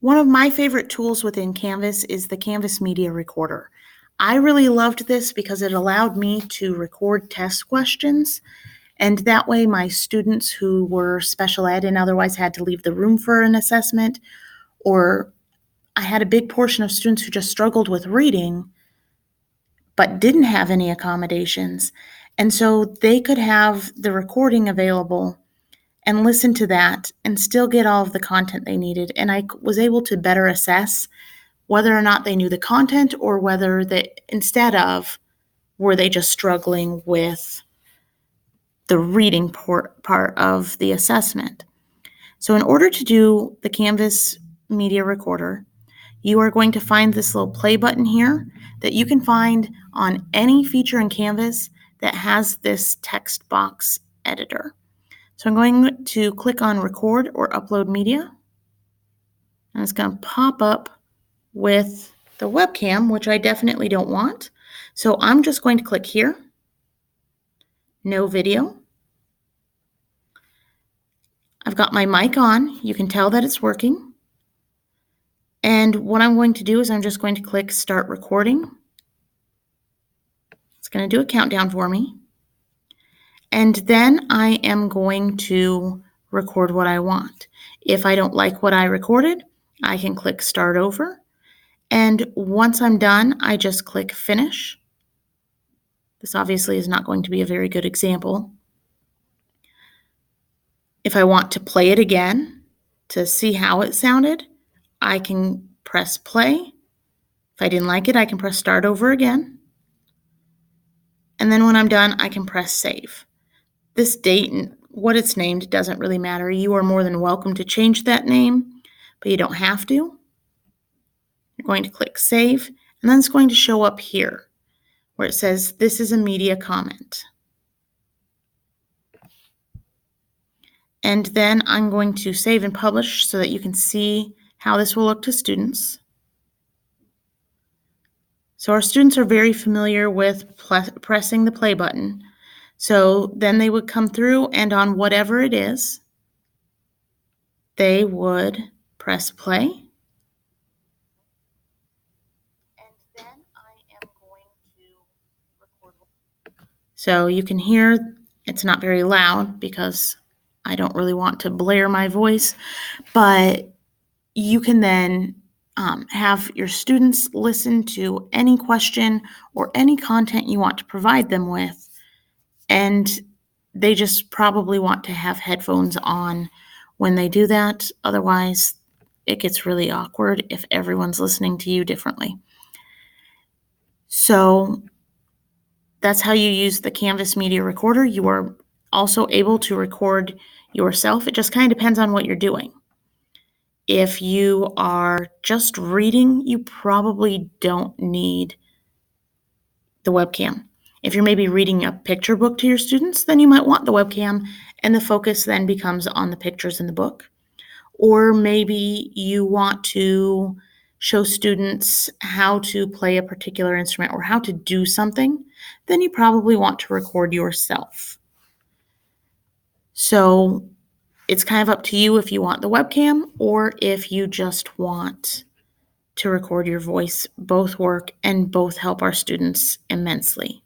One of my favorite tools within Canvas is the Canvas Media Recorder. I really loved this because it allowed me to record test questions, and that way my students who were special ed and otherwise had to leave the room for an assessment, or I had a big portion of students who just struggled with reading but didn't have any accommodations. And so they could have the recording available and listen to that and still get all of the content they needed. And I was able to better assess whether or not they knew the content or whether instead of, were they just struggling with the reading part of the assessment. So in order to do the Canvas Media Recorder, you are going to find this little play button here that you can find on any feature in Canvas that has this text box editor. So I'm going to click on record or upload media, and it's going to pop up with the webcam, which I definitely don't want. So I'm just going to click here, no video. I've got my mic on. You can tell that it's working. And what I'm going to do is I'm just going to click start recording. It's going to do a countdown for me. And then I am going to record what I want. If I don't like what I recorded, I can click start over. And once I'm done, I just click finish. This obviously is not going to be a very good example. If I want to play it again to see how it sounded, I can press play. If I didn't like it, I can press start over again. And then when I'm done, I can press save. This date and what it's named doesn't really matter. You are more than welcome to change that name, but you don't have to. You're going to click save, and then it's going to show up here where it says this is a media comment. And then I'm going to save and publish so that you can see how this will look to students. So our students are very familiar with pressing the play button. So then they would come through, and on whatever it is, they would press play. And then I am going to record. So you can hear it's not very loud because I don't really want to blare my voice, but you can then have your students listen to any question or any content you want to provide them with, and they just probably want to have headphones on when they do that. Otherwise, it gets really awkward if everyone's listening to you differently. So that's how you use the Canvas Media Recorder. You are also able to record yourself. It just kind of depends on what you're doing. If you are just reading, you probably don't need the webcam. If you're maybe reading a picture book to your students, then you might want the webcam, and the focus then becomes on the pictures in the book. Or maybe you want to show students how to play a particular instrument or how to do something, then you probably want to record yourself. So it's kind of up to you if you want the webcam or if you just want to record your voice. Both work and both help our students immensely.